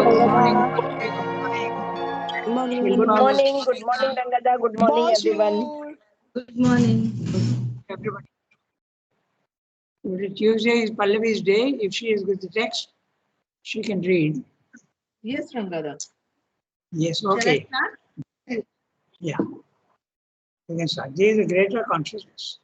Good morning. Rangada. Good morning. Good morning. Good morning, Rangada. Good morning, everyone. Good morning. Everybody. Tuesday is Pallavi's day. If she is with the text, she can read. Yes, Rangada. Yes, okay. Yeah. You can start. There is a greater consciousness.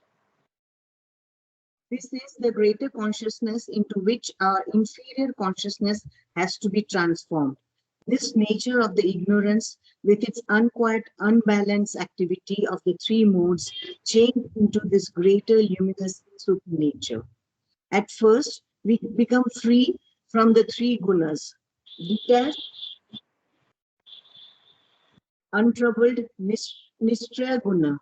This is the greater consciousness into which our inferior consciousness has to be transformed. This nature of the ignorance, with its unquiet, unbalanced activity of the three modes, changed into this greater luminous super nature. At first, we become free from the three gunas, detached, untroubled, Nishtra guna.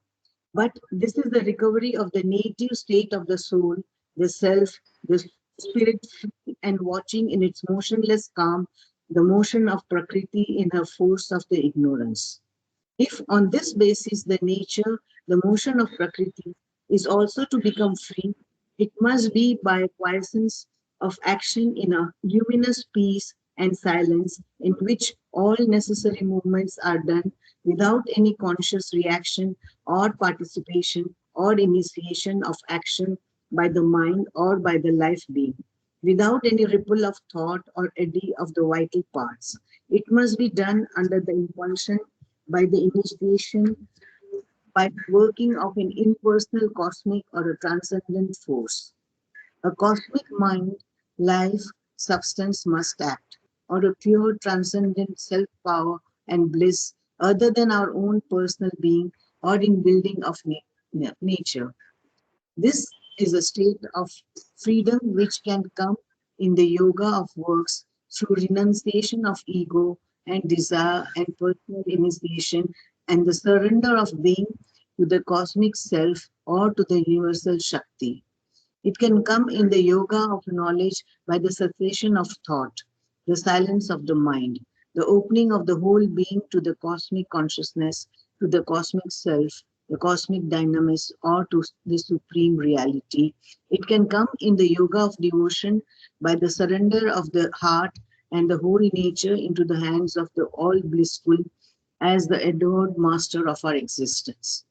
But this is the recovery of the native state of the soul, the self, the spirit free and watching in its motionless calm, the motion of Prakriti in her force of the ignorance. If on this basis the nature, the motion of Prakriti is also to become free, it must be by quiescence of action in a luminous peace and silence in which all necessary movements are done without any conscious reaction or participation or initiation of action by the mind or by the life being, without any ripple of thought or eddy of the vital parts. It must be done under the impulsion by the initiation, by working of an impersonal cosmic or a transcendent force. A cosmic mind, life, substance must act, or a pure transcendent self-power and bliss other than our own personal being or in building of nature. This is a state of freedom which can come in the yoga of works through renunciation of ego and desire and personal initiation and the surrender of being to the cosmic self or to the universal Shakti. It can come in the yoga of knowledge by the cessation of thought, the silence of the mind, the opening of the whole being to the cosmic consciousness, to the cosmic self, the cosmic dynamis, or to the supreme reality. It can come in the yoga of devotion by the surrender of the heart and the whole nature into the hands of the all blissful as the adored master of our existence.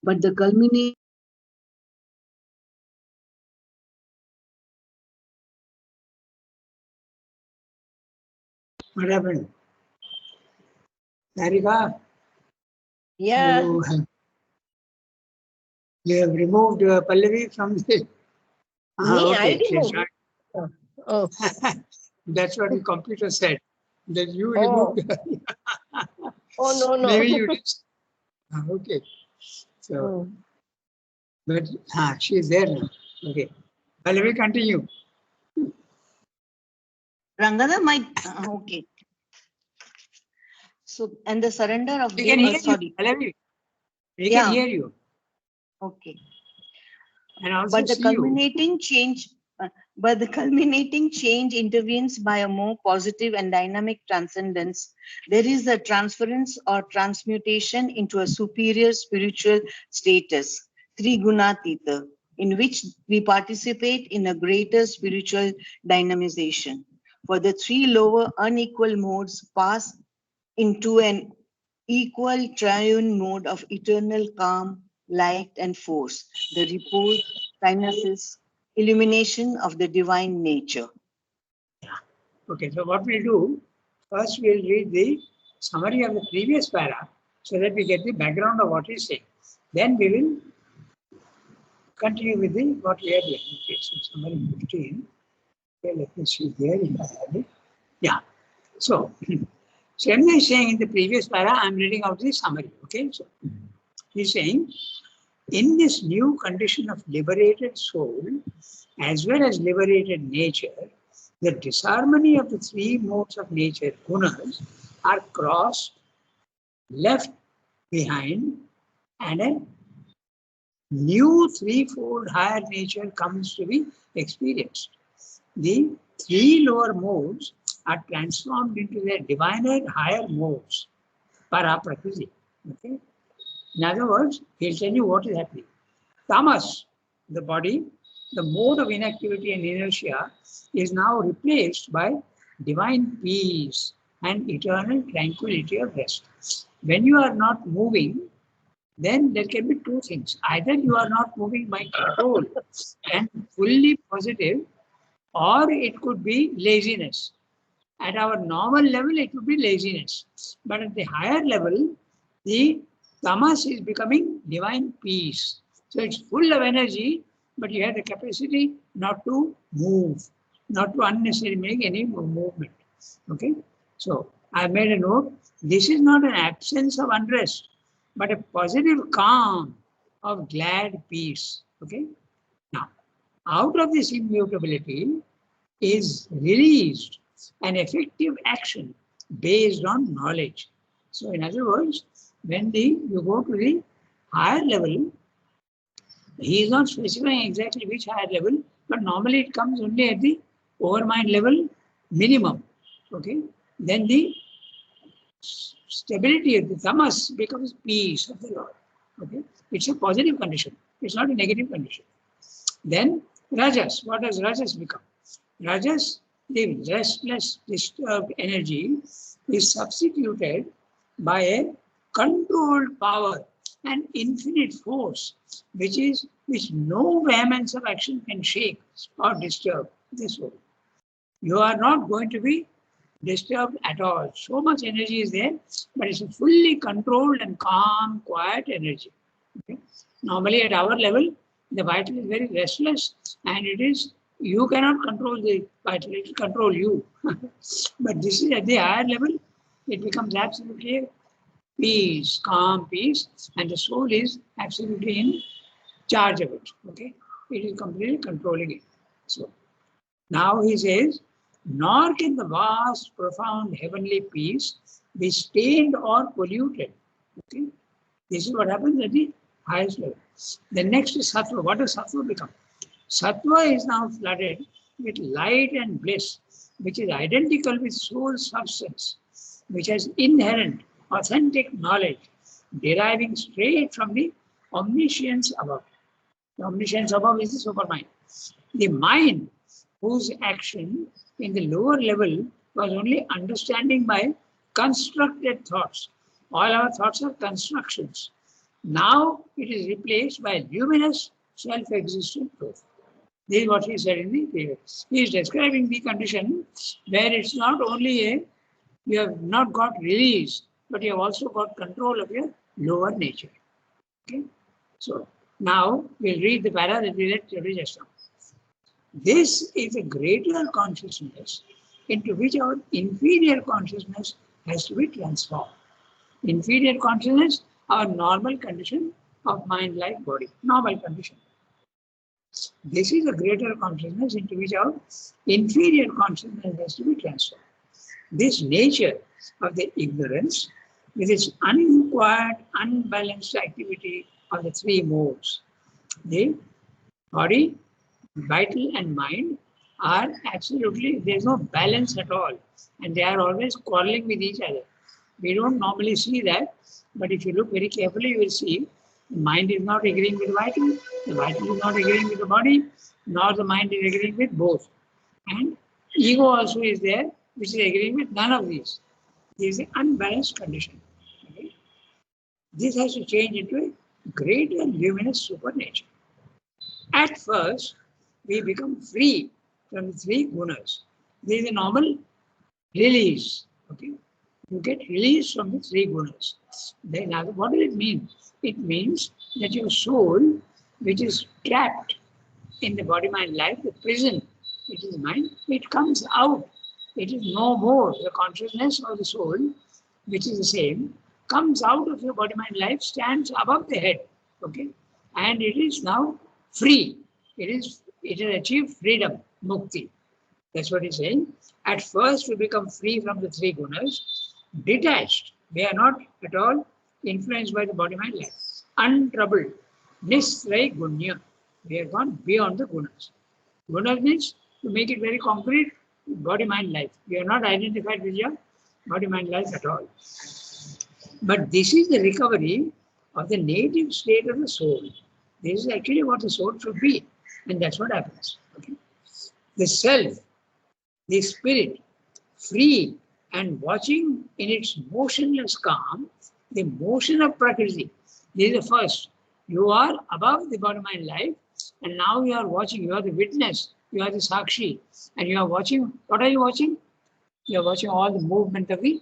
But the culmination What happened? Sarika? Yeah. You have removed Pallavi from the. Me, I Okay. removed. Oh. That's what the computer said. That you Oh. removed. Oh, no, no. Maybe you did. Okay. So, Oh. but she is there now. Okay. Pallavi, continue. Rangada might okay. So and the surrender of We can being hear sorry. you, Pallavi. We Yeah. can hear you. Okay. And also But the see you. culminating change intervenes by a more positive and dynamic transcendence. There is a transference or transmutation into a superior spiritual status, Trigunatita, in which we participate in a greater spiritual dynamization. For the three lower unequal modes pass into an equal triune mode of eternal calm, light, and force, the repose, kinesis, illumination of the divine nature. Okay, so what we'll do, first we'll read the summary of the previous para so that we get the background of what he's saying. Then we will continue with the what we are doing. Okay, so summary 15. Okay, let me see here in my library. Yeah. So, Shyamya is saying in the previous para, I'm reading out the summary. Okay, so he's saying, in this new condition of liberated soul, as well as liberated nature, the disharmony of the three modes of nature, gunas, are crossed, left behind, and a new threefold higher nature comes to be experienced. The three lower modes are transformed into their diviner higher modes, para prakriti. Okay? In other words, he'll tell you what is happening. Tamas, the body, the mode of inactivity and inertia, is now replaced by divine peace, and eternal tranquility of rest. When you are not moving, then there can be two things. Either you are not moving by control and fully positive, or it could be laziness. At our normal level, it would be laziness. But at the higher level, the tamas is becoming divine peace. So it's full of energy, but you have the capacity not to move, not to unnecessarily make any movement. Okay? So I made a note. This is not an absence of unrest, but a positive calm of glad peace. Okay? Now, out of this immutability is released an effective action based on knowledge. So in other words, when you go to the higher level, he is not specifying exactly which higher level, but normally it comes only at the overmind level minimum. Okay, then the stability of the tamas becomes peace of the Lord. Okay, it's a positive condition. It's not a negative condition. Then rajas. What does rajas become? Rajas, the restless, disturbed energy, is substituted by a controlled power and infinite force, which no vehemence of action can shake or disturb the soul. You are not going to be disturbed at all. So much energy is there, but it's a fully controlled and calm, quiet energy. Okay? Normally at our level, the vital is very restless, and you cannot control the vital, it will control you. But this is at the higher level, it becomes absolutely peace, calm peace, and the soul is absolutely in charge of it. Okay, it is completely controlling it. So now he says, nor can the vast, profound heavenly peace be stained or polluted. Okay, this is what happens at the highest level. The next is sattva. What does sattva become? Sattva is now flooded with light and bliss, which is identical with soul substance, which has inherent, authentic knowledge deriving straight from the omniscience above. The omniscience above is the supermind. The mind, whose action in the lower level was only understanding by constructed thoughts. All our thoughts are constructions. Now it is replaced by luminous, self-existent truth. This is what he said in the previous. He is describing the condition where it's not only you have not got release, but you have also got control of your lower nature. Okay? So now we'll read the para that we read just now. This is a greater consciousness into which our inferior consciousness has to be transformed. Inferior consciousness, our normal condition of mind, life, body, normal condition. This is a greater consciousness into which our inferior consciousness has to be transformed. This nature of the ignorance, with its uninquired, unbalanced activity of the three modes, the body, vital and mind, are absolutely, there's no balance at all, and they are always quarreling with each other. We don't normally see that, but if you look very carefully, you will see the mind is not agreeing with vital, the vital is not agreeing with the body, nor the mind is agreeing with both. And ego also is there, which is agreeing with none of these. This is an unbalanced condition. Okay? This has to change into a greater luminous supernature. At first, we become free from the three gunas. There is a normal release. Okay? You get released from the three gunas. Then what does it mean? It means that your soul, which is trapped in the body, mind, life, the prison, it is mind, it comes out. It is no more. The consciousness of the soul, which is the same, comes out of your body, mind, life, stands above the head. Okay? And it is now free. It has achieved freedom, mukti. That's what he's saying. At first, we become free from the three gunas, detached. We are not at all influenced by the body, mind, life. Untroubled. Nisray gunya. We have gone beyond the gunas. Gunas means, to make it very concrete, body, mind, life. We are not identified with your body, mind, life at all. But this is the recovery of the native state of the soul. This is actually what the soul should be. And that's what happens. Okay? The self, the spirit, free and watching in its motionless calm the motion of Prakriti. This is the first. You are above the body mind life, and now you are watching, you are the witness, you are the Sakshi, and you are watching. What are you watching? You are watching all the movement of the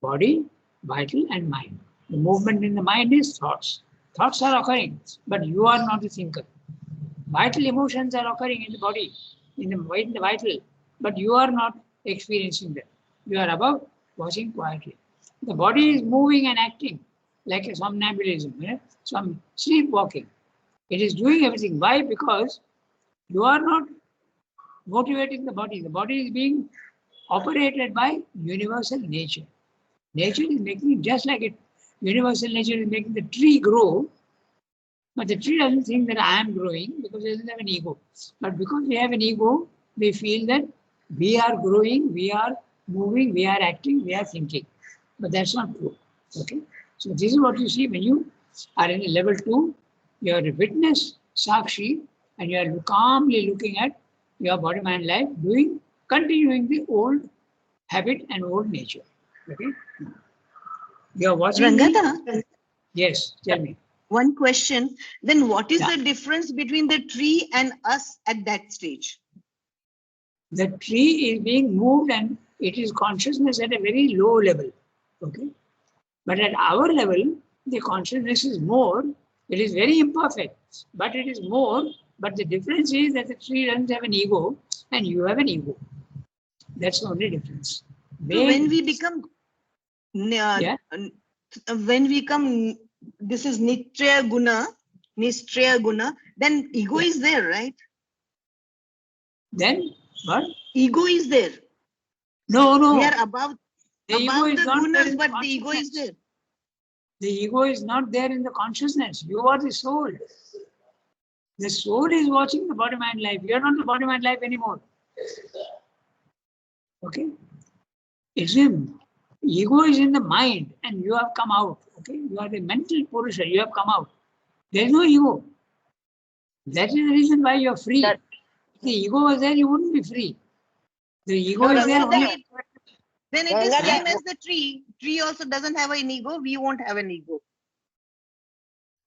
body, vital, and mind. The movement in the mind is thoughts. Thoughts are occurring, but you are not the thinker. Vital emotions are occurring in the body, in the vital, but you are not experiencing them. You are above watching quietly. The body is moving and acting like a somnambulism, some sleepwalking. It is doing everything. Why? Because you are not motivating the body. The body is being operated by universal nature. Nature is making it just like it. Universal nature is making the tree grow, but the tree doesn't think that I am growing because it doesn't have an ego. But because we have an ego, we feel that we are growing, we are moving, we are acting, we are thinking. But that's not true. Okay. So this is what you see when you are in level 2. You are a witness, Sakshi, and you are calmly looking at your body, mind, life, continuing the old habit and old nature. Okay. You are watching. Rangada, Yes, tell me. one question. Then what is Yeah. the difference between the tree and us at that stage? The tree is being moved and it is consciousness at a very low level. Okay. But at our level, the consciousness is more. It is very imperfect, but it is more. But the difference is that the tree doesn't have an ego and you have an ego. That's the only difference. So when we become, Yeah. when we come, this is Nitraya Guna, then ego Yeah. is there, right? Then what? Ego is there. No, We no. are above The ego is the not there gunas, in but the ego is consciousness. there. The ego is not there in the consciousness. You are the soul. The soul is watching the body mind life. You are not the body mind life anymore. Okay? It's him. Ego is in the mind and you have come out. Okay? You are the mental Purusha. You have come out. There is no ego. That is the reason why you are free. That- If the ego was there, you wouldn't be free. The ego No, is there Rangada. only. Then it is Rangada. same as the tree. Tree also doesn't have an ego. We won't have an ego.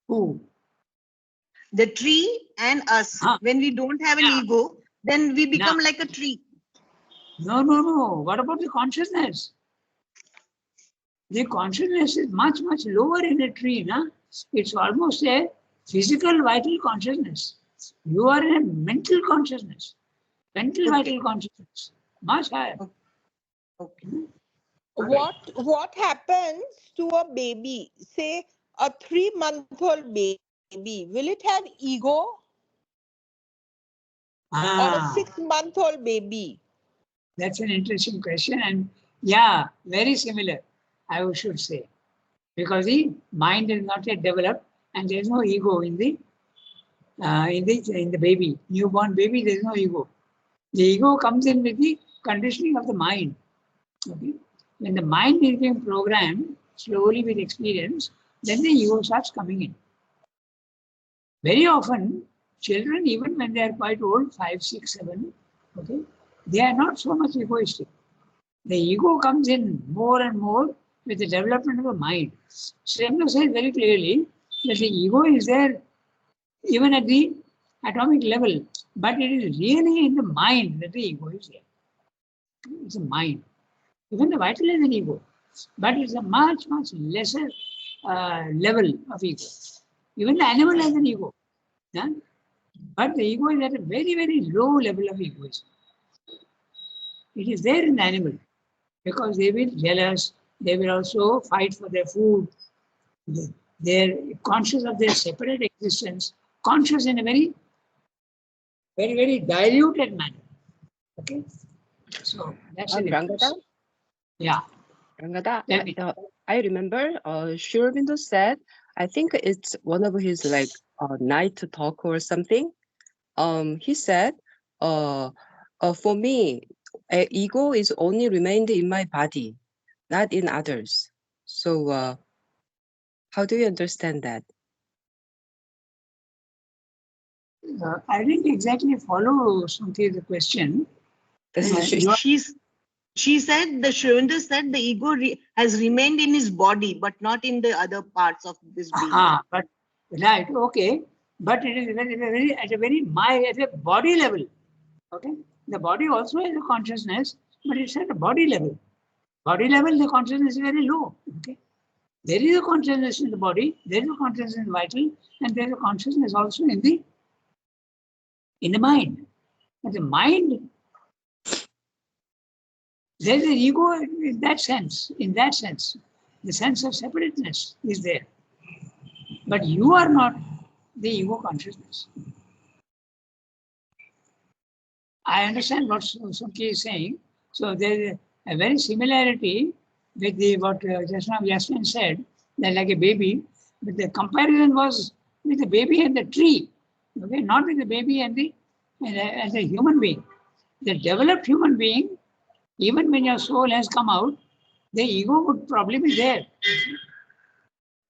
Who? The tree and us. Huh. When we don't have an Yeah. ego, then we become Now. like a tree. No, no, no. What about the consciousness? The consciousness is much, much lower in a tree. Na? It's almost a physical, vital consciousness. You are in a mental consciousness, mental, Okay. vital consciousness, much higher. Okay. What happens to a baby, say a 3-month-old baby? Will it have ego, or a Ah, 6-month-old baby? that's an interesting question. And yeah, very similar, I should say. Because the mind is not yet developed and there is no ego in the baby. Newborn baby, there is no ego. The ego comes in with the conditioning of the mind. Okay? When the mind is being programmed slowly with experience, then the ego starts coming in. Very often, children, even when they are quite old, 5, 6, 7, okay, they are not so much egoistic. The ego comes in more and more with the development of the mind. Sremno says very clearly that the ego is there even at the atomic level, but it is really in the mind that the ego is there. It's a mind. Even the vital is an ego, but it's a much, much lesser level of ego. Even the animal has an ego. Yeah? But the ego is at a very, very low level of egoism. It is there in the animal because they will jealous, they will also fight for their food. They're conscious of their separate existence, conscious in a very, very, very diluted manner. Okay? So that's the difference. Rangada. Yeah. Rangada. Tell me. I remember Sri Aurobindo said, I think it's one of his like night talk or something. He said, for me, ego is only remained in my body, not in others. So how do you understand that? I didn't exactly follow Sunti the question. This is You are- She's She said, the Shrivindu said the ego has remained in his body, but not in the other parts of this being. But right, okay. But it is very at a very at a body level. Okay. The body also has a consciousness, but it's at a body level. Body level, the consciousness is very low. Okay. There is a consciousness in the body, there is a consciousness in the vital, and there is a consciousness also in the mind. But the mind, there is an ego in that sense. In that sense, the sense of separateness is there. But you are not the ego consciousness. I understand what Sukhi is saying. So there is a very similarity with the what just now Yasmin said, that like a baby, but the comparison was with the baby and the tree, okay, not with the baby and the human being. The developed human being, even when your soul has come out, the ego would probably be there.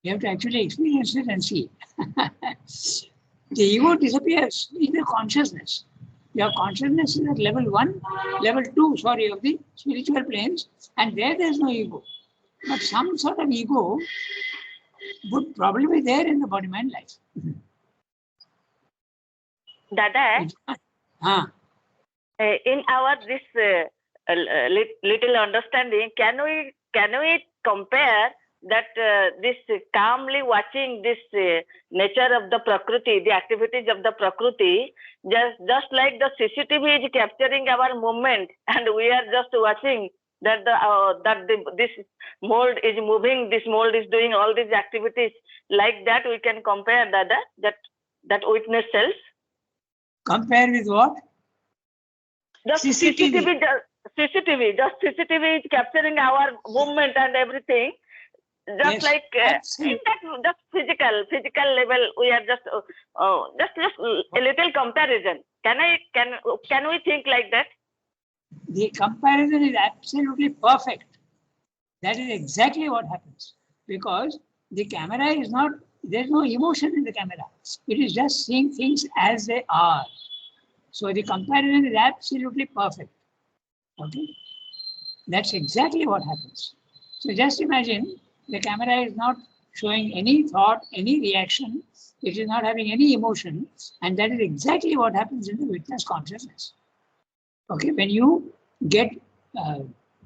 You have to actually experience it and see. The ego disappears in the consciousness. Your consciousness is at level 1, level 2, sorry, of the spiritual planes, and there's no ego. But some sort of ego would probably be there in the body mind life. Dada, in our this little understanding, can we compare that this calmly watching this nature of the Prakriti, the activities of the Prakriti, just like the CCTV is capturing our movement, and we are just watching that this mold is moving, this mold is doing all these activities. Like that, we can compare that witness self. Compare with what? The CCTV is capturing our movement and everything. Just Yes, like in that just physical level, we are just a little comparison. Can we think like that? The comparison is absolutely perfect. That is exactly what happens, because the camera is not, there's no emotion in the camera. It is just seeing things as they are. So the comparison is absolutely perfect. Okay, that's exactly what happens. So just imagine the camera is not showing any thought, any reaction. It is not having any emotion, and that is exactly what happens in the witness consciousness. Okay, when you get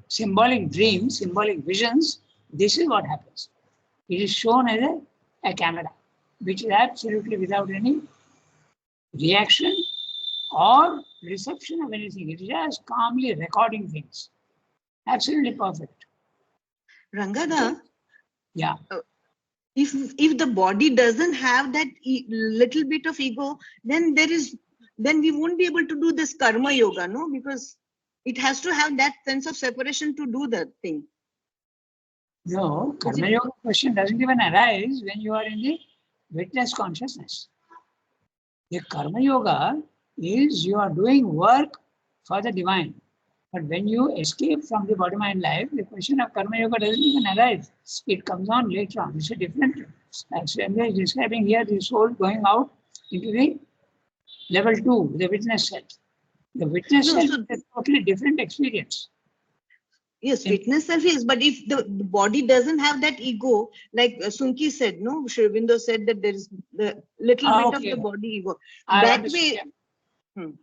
symbolic dreams, symbolic visions, this is what happens. It is shown as a camera, which is absolutely without any reaction or reception of anything. It is just calmly recording things. Absolutely perfect. Rangada, Yeah. if the body doesn't have that little bit of ego, then we won't be able to do this karma yoga, no? Because it has to have that sense of separation to do that thing. No, karma yoga question doesn't even arise when you are in the witness consciousness. The karma yoga is you are doing work for the divine. But when you escape from the body mind life, the question of karma yoga doesn't even arise. It comes on later on. It's a different. As Swami is describing here, the soul going out into the level 2, the witness self. The witness self is a totally different experience. Yes, witness self is, but if the body doesn't have that ego, like Sunki said, no, Shrivindu said that there is the little bit of the body ego. That way.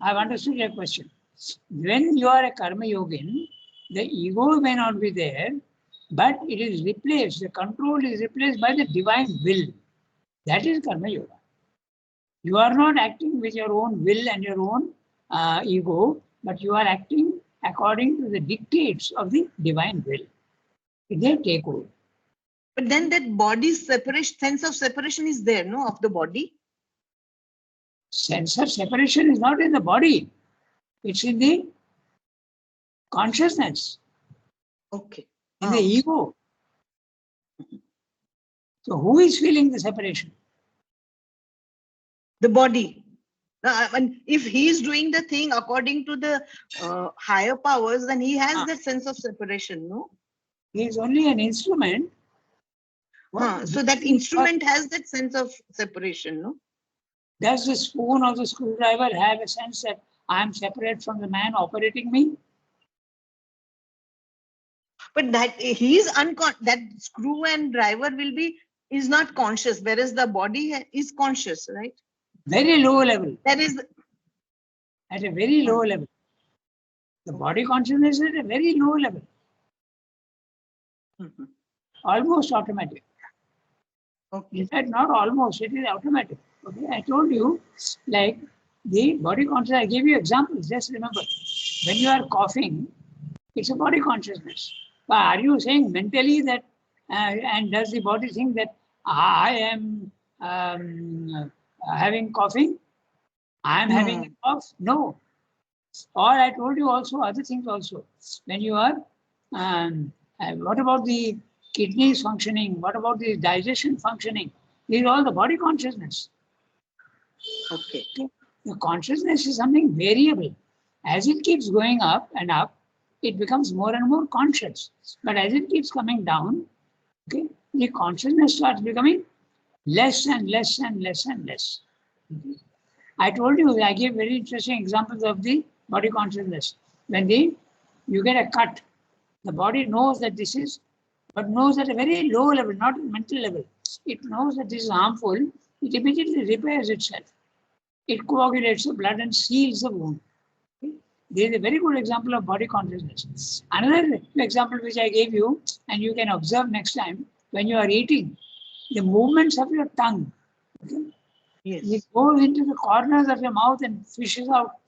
I've understood your question. When you are a karma yogin, the ego may not be there, but it is replaced, the control is replaced by the divine will. That is karma yoga. You are not acting with your own will and your own ego, but you are acting according to the dictates of the divine will. They take over. But then that body separation, sense of separation is there, no, of the body? Sense of separation is not in the body. It's in the consciousness. Okay. In the ego. So who is feeling the separation? The body. And if he is doing the thing according to the higher powers, then he has that sense of separation, no? He is only an instrument. So that instrument has that sense of separation, no? Does the spoon or the screwdriver have a sense that I am separate from the man operating me? But that that screw and driver is not conscious, whereas the body is conscious, right? Very low level, That is, at a very low level. The body consciousness is at a very low level, Mhm. almost automatic. Okay. In fact, not almost, it is automatic. Okay, I told you, like the body consciousness, I gave you examples, just remember. When you are coughing, it's a body consciousness. But are you saying mentally that, and does the body think that I am having coughing? I am having a cough? No. Or I told you also other things also. When you are, what about the kidneys functioning? What about the digestion functioning? These are all the body consciousness. Okay. The consciousness is something variable. As it keeps going up and up, it becomes more and more conscious. But as it keeps coming down, okay, the consciousness starts becoming less and less and less and less. Okay. I told you, I gave very interesting examples of the body consciousness. When you get a cut, the body knows that this is, but knows at a very low level, not at mental level. It knows that this is harmful. It immediately repairs itself. It coagulates the blood and seals the wound. Okay. This is a very good example of body consciousness. Another example which I gave you, and you can observe next time, when you are eating, the movements of your tongue. Okay. Yes. It goes into the corners of your mouth and fishes out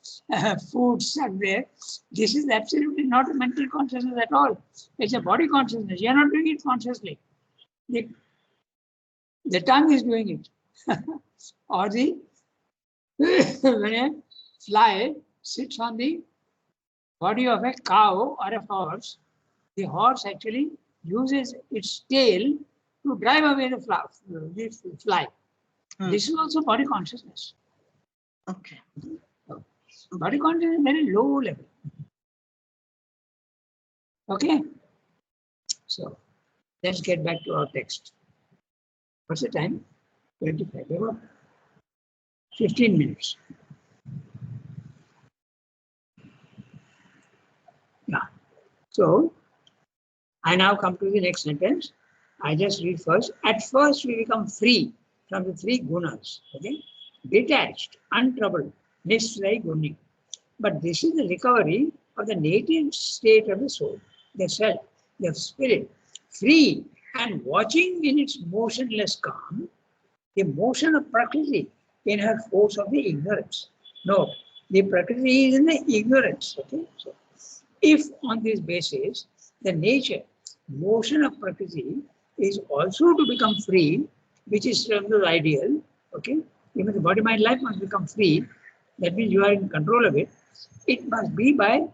food stuck there. This is absolutely not a mental consciousness at all. It's a body consciousness. You're not doing it consciously. The tongue is doing it. Or when a fly sits on the body of a cow or a horse, the horse actually uses its tail to drive away the fly. This is also body consciousness. Okay. Body consciousness is very low level. Okay. So let's get back to our text. What's the time? 25. 15 minutes. Yeah. So I now come to the next sentence. I just read first. At first, we become free from the three gunas. Okay. Detached, untroubled, Nisray Guni. But this is the recovery of the native state of the soul, the self, the spirit, free and watching in its motionless calm the motion of Prakriti in her force of the ignorance. No, the Prakriti is in the ignorance. Okay? So, if on this basis, the nature, motion of Prakriti is also to become free, which is the ideal, okay? Even the body, mind, life must become free. That means you are in control of it. It must be by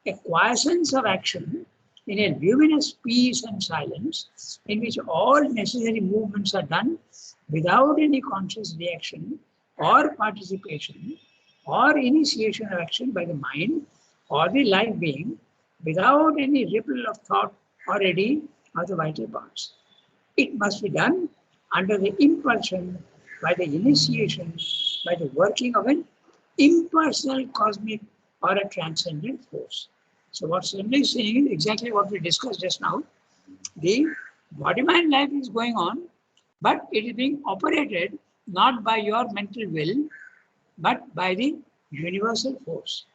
a quiescence of action in a luminous peace and silence in which all necessary movements are done without any conscious reaction or participation or initiation of action by the mind or the life being without any ripple of thought or eddy of the vital parts. It must be done under the impulsion, by the initiation, by the working of an impersonal cosmic or a transcendent force. So what Swami is saying is exactly what we discussed just now. The body-mind life is going on, but it is being operated not by your mental will, but by the universal force.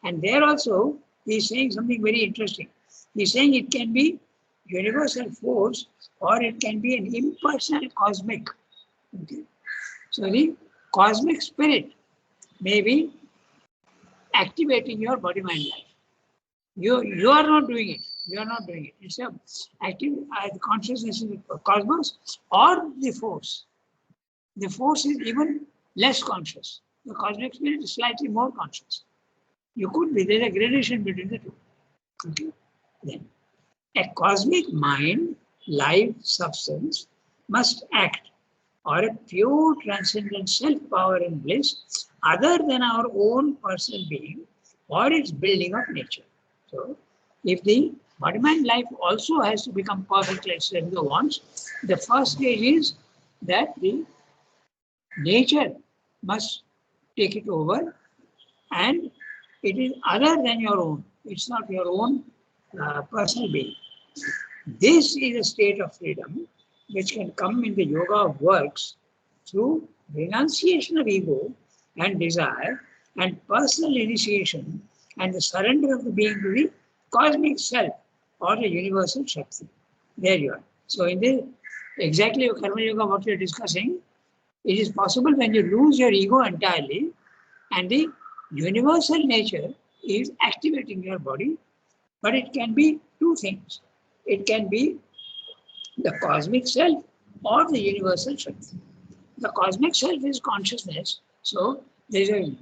And there also, he is saying something very interesting. He is saying it can be universal force or it can be an impersonal cosmic. Okay. So the cosmic spirit may be activating your body-mind life. You are not doing it. You are not doing it. It's a active consciousness in the cosmos or the force. The force is even less conscious. The cosmic spirit is slightly more conscious. You could be, there's a gradation between the two. Okay. Then a cosmic mind, life, substance must act, or a pure transcendent self-power and bliss other than our own personal being or its building of nature. So, if the body-mind life also has to become perfect like Srila wants, the first stage is that the nature must take it over and it is other than your own. It's not your own personal being. This is a state of freedom which can come in the yoga of works through renunciation of ego and desire and personal initiation and the surrender of the being to the cosmic self or the universal Shakti. There you are. So in the exactly Karma Yoga, what we are discussing, it is possible when you lose your ego entirely and the universal nature is activating your body, but it can be two things. It can be the cosmic self or the universal Shakti. The cosmic self is consciousness, so there is a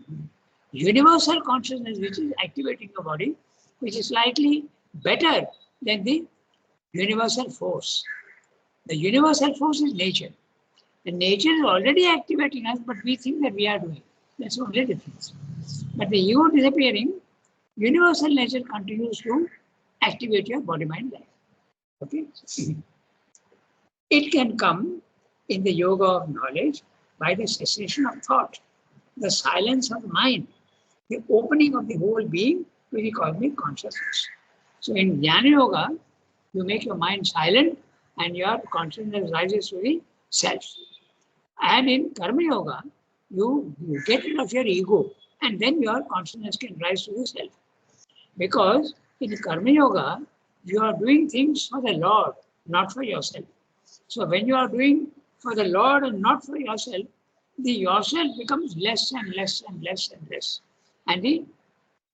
universal consciousness which is activating the body, which is slightly better than the universal force. The universal force is nature. The nature is already activating us, but we think that we are doing. That's the only difference. But the ego disappearing, universal nature continues to activate your body, mind, life. Okay? It can come in the yoga of knowledge by the cessation of thought, the silence of the mind, the opening of the whole being to the cosmic consciousness. So in Jnana Yoga, you make your mind silent and your consciousness rises to the self. And in Karma Yoga, you get rid of your ego and then your consciousness can rise to the self. Because in Karma Yoga, you are doing things for the Lord, not for yourself. So when you are doing for the Lord and not for yourself, the yourself becomes less and less and less and less. And the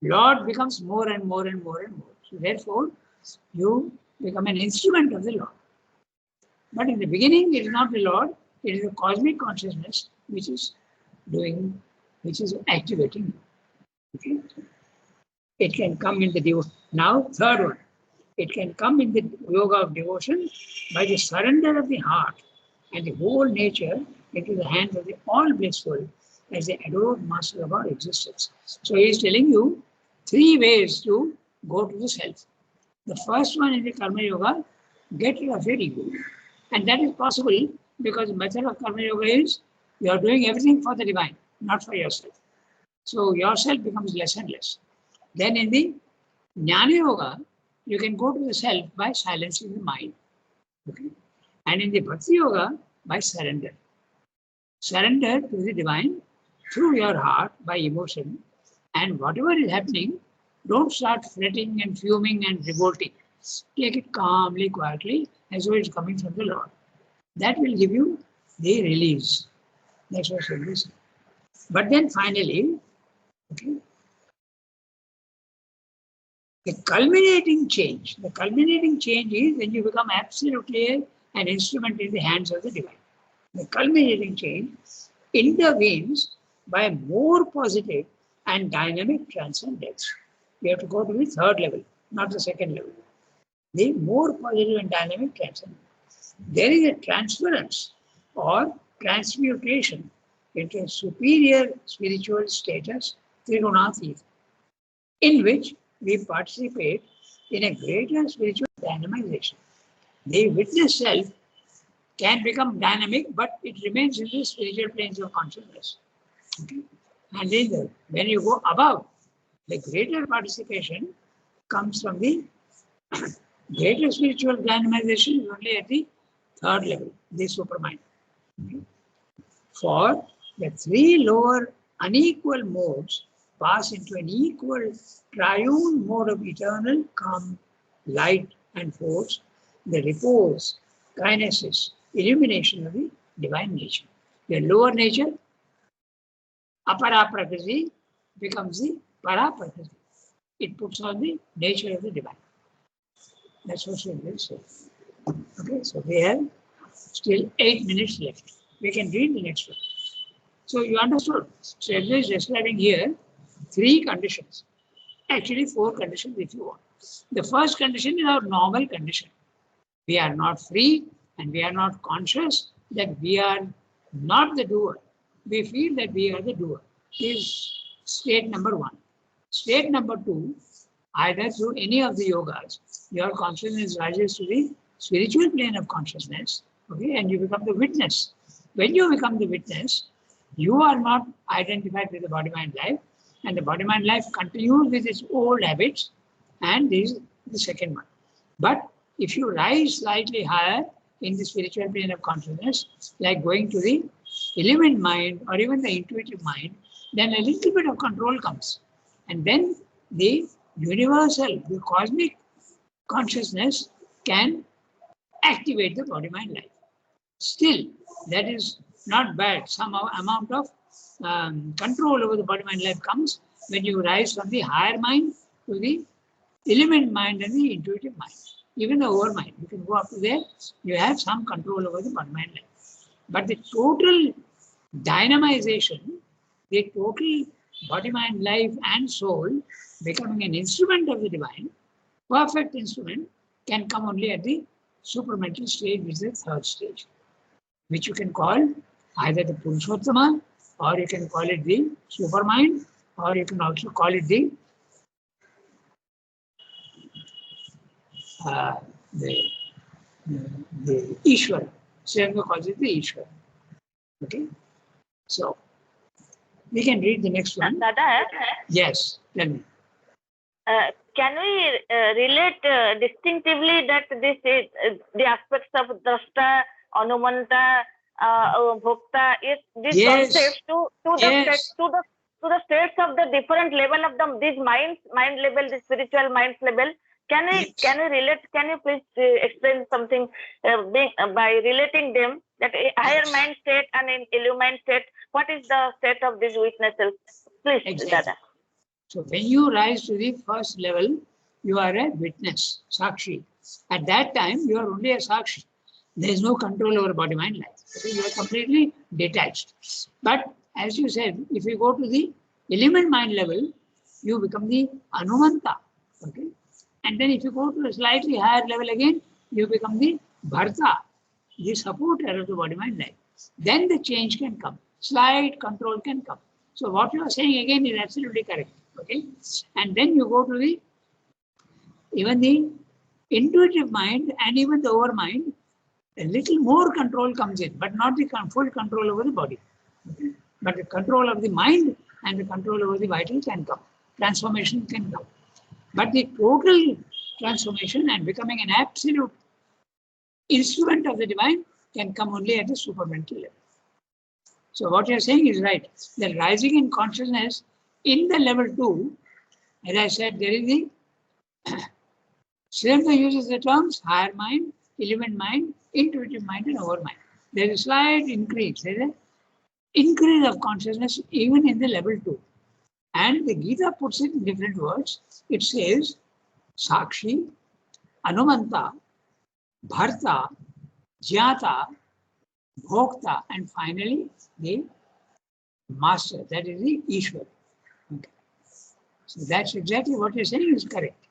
Lord becomes more and more and more and more. So therefore, you become an instrument of the Lord. But in the beginning, it is not the Lord, it is the cosmic consciousness which is doing, which is activating. Okay? It can come in the devotion. Now, third one. It can come in the yoga of devotion by the surrender of the heart and the whole nature into the hands of the all blissful as the adored master of our existence. So he is telling you 3 ways to go to the self. The first one in the Karma Yoga, get rid of your ego. And that is possible because the method of Karma Yoga is you are doing everything for the divine, not for yourself. So yourself becomes less and less. Then in the Jnana Yoga, you can go to the self by silencing the mind. Okay? And in the Bhakti Yoga, by surrender. Surrender to the divine through your heart by emotion. And whatever is happening, don't start fretting and fuming and revolting. Take it calmly, quietly, as though it's coming from the Lord. That will give you the release. That's what should be said. But then finally, okay, the culminating change is when you become absolutely an instrument in the hands of the divine. The culminating change intervenes by more positive and dynamic transcendence. You have to go to the third level, not the second level. The more positive and dynamic transcendence. There is a transference or transmutation into a superior spiritual status, Trigunathita, in which we participate in a greater spiritual dynamization. The witness self can become dynamic, but it remains in the spiritual planes of consciousness. Okay? And then when you go above, the greater participation comes from the greater spiritual dynamization is only at the third level, the supermind. Okay? For the 3 lower unequal modes pass into an equal triune mode of eternal calm, light and force, the repose, kinesis, illumination of the divine nature. The lower nature, apara prakriti, becomes the para prakriti. It puts on the nature of the divine. That's what we will say. Okay, so we have still 8 minutes left. We can read the next one. So you understood. Sridhar is describing here 3 conditions. Actually 4 conditions if you want. The first condition is our normal condition. We are not free and we are not conscious that we are not the doer. We feel that we are the doer. This is state number 1. State number 2, either through any of the yogas, your consciousness rises to the spiritual plane of consciousness, okay, and you become the witness. When you become the witness, you are not identified with the body-mind life, and the body-mind life continues with its old habits, and this is the second one. But if you rise slightly higher in the spiritual plane of consciousness, like going to the element mind or even the intuitive mind, then a little bit of control comes. And then the universal, the cosmic consciousness can activate the body-mind life. Still, that is not bad. Some amount of control over the body-mind life comes when you rise from the higher mind to the element mind and the intuitive mind. Even the overmind, you can go up to there, you have some control over the body-mind life. But the total dynamization, the total body-mind life and soul becoming an instrument of the divine, perfect instrument, can come only at the supramental stage, which is the third stage, which you can call either the Purushottama, or you can call it the supermind, or you can also call it the Ishwar. Srivastava calls it the Ishwar. Okay, so we can read the next one. Dada, Yes, tell me. can we relate distinctively that this is the aspects of Drashta, Anumanta, Bhokta, is these Yes. concepts to Yes. the states of the different level of these mind level, the spiritual mind level? Can we Yes. relate? Can you please explain something by relating them, that a higher Yes. mind state and an illumined state? What is the state of these witnesses? Please, Exactly. Dada. So when you rise to the first level, you are a witness, Sakshi. At that time, you are only a Sakshi. There is no control over body, mind, life. Okay? You are completely detached. But as you said, if you go to the element mind level, you become the Anumanta. Okay? And then if you go to a slightly higher level again, you become the Bharta, the supporter of the body, mind, life. Then the change can come. Slight control can come. So what you are saying again is absolutely correct. Okay? And then you go to the even the intuitive mind and even the overmind, a little more control comes in, but not the full control over the body. Okay? But the control of the mind and the control over the vital can come. Transformation can come. But the total transformation and becoming an absolute instrument of the divine can come only at the supramental level. So what you're saying is right. The rising in consciousness in the level 2, as I said, there is the Srivastava uses the terms higher mind, element mind, intuitive mind, and overmind. There is a slight increase. There is an increase of consciousness even in the level 2. And the Gita puts it in different words. It says Sakshi, Anumanta, Bharta, Jnata, Bhokta, and finally the master, that is the Ishwar. Okay. So that's exactly what you're saying is correct.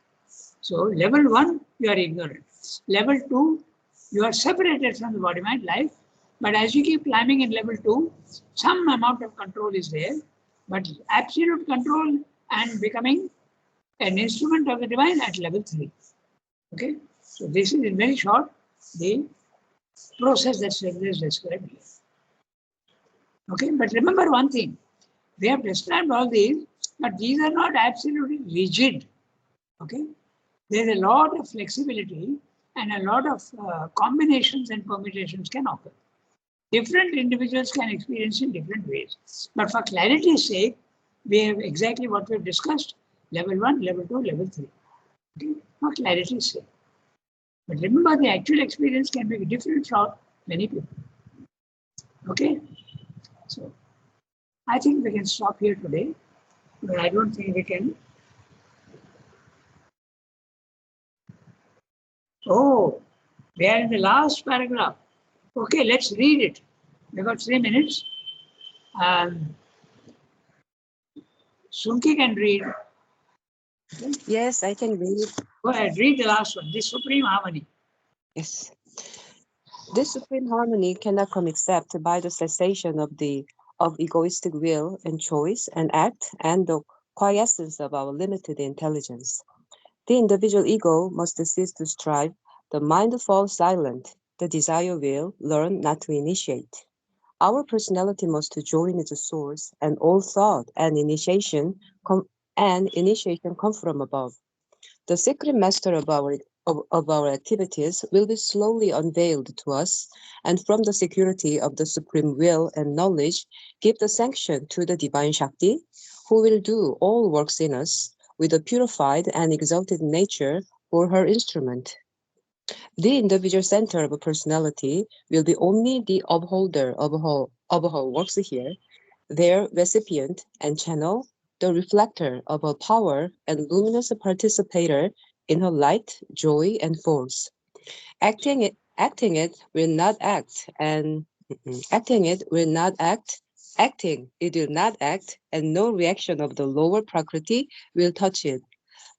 So level 1, you are ignorant. Level 2, you are separated from the body, mind, life. But as you keep climbing in level 2, some amount of control is there, but absolute control and becoming an instrument of the divine at level 3. Okay, so this is in very short the process that Srivastava is described here. Okay, but remember one thing, we have described all these, but these are not absolutely rigid. Okay, there's a lot of flexibility and a lot of combinations and permutations can occur. Different individuals can experience in different ways. But for clarity's sake, we have exactly what we've discussed, level 1, level 2, level 3. Okay? For clarity's sake. But remember, the actual experience can be different for many people. Okay? So, I think we can stop here today, but I don't think we can. Oh, we are in the last paragraph. Okay, let's read it. We've got 3 minutes. Sunki can read. Okay? Yes, I can read. Go ahead, read the last one, the supreme harmony. Yes. This supreme harmony cannot come except by the cessation of egoistic will and choice and act and the quiescence of our limited intelligence. The individual ego must cease to strive, the mind falls silent, the desire will learn not to initiate. Our personality must join its source, and all thought and initiation come from above. The secret master of of our activities will be slowly unveiled to us, and from the security of the supreme will and knowledge, give the sanction to the divine Shakti, who will do all works in us with a purified and exalted nature for her instrument. The individual center of a personality will be only the upholder of her works here, their recipient and channel, the reflector of her power and luminous participator in her light, joy, and force. Acting it will not act, and acting it will not act. Acting it will not act, and no reaction of the lower prakriti will touch it.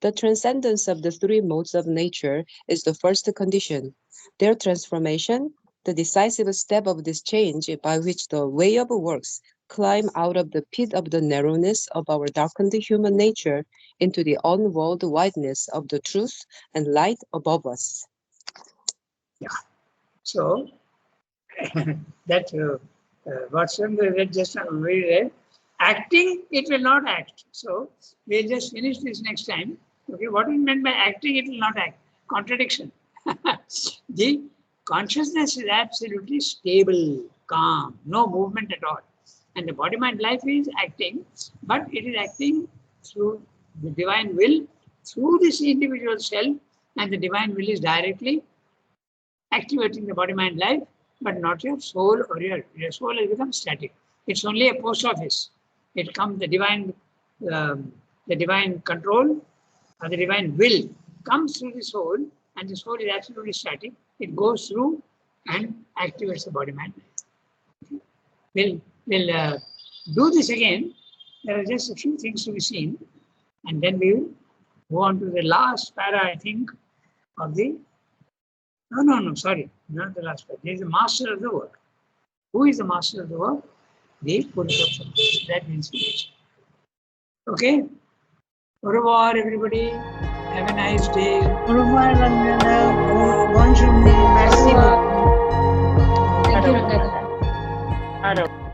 The transcendence of the three modes of nature is the first condition. Their transformation, the decisive step of this change by which the way of works climb out of the pit of the narrowness of our darkened human nature into the unwalled wideness of the truth and light above us. So that what Swami read just now, we read, acting it will not act. So we'll just finish this next time. Okay, what is meant by acting it will not act? Contradiction. The consciousness is absolutely stable, calm, no movement at all. And the body mind life is acting, but it is acting through the divine will, through this individual self, and the divine will is directly activating the body mind life, but not your soul or your soul has become static. It's only a post office. It comes the divine control or the divine will comes through the soul, and the soul is absolutely static. It goes through and activates the body mind life. We'll do this again. There are just a few things to be seen, and then we will go on to the last para, I think, of the. No, sorry, not the last part. There is the master of the work. Who is the master of the work? The Purusha. That means nature. Okay? Au revoir, everybody. Have a nice day. Au revoir, Rangana. Bonne journée. Merci beaucoup. Thank you, Rangana. Hello.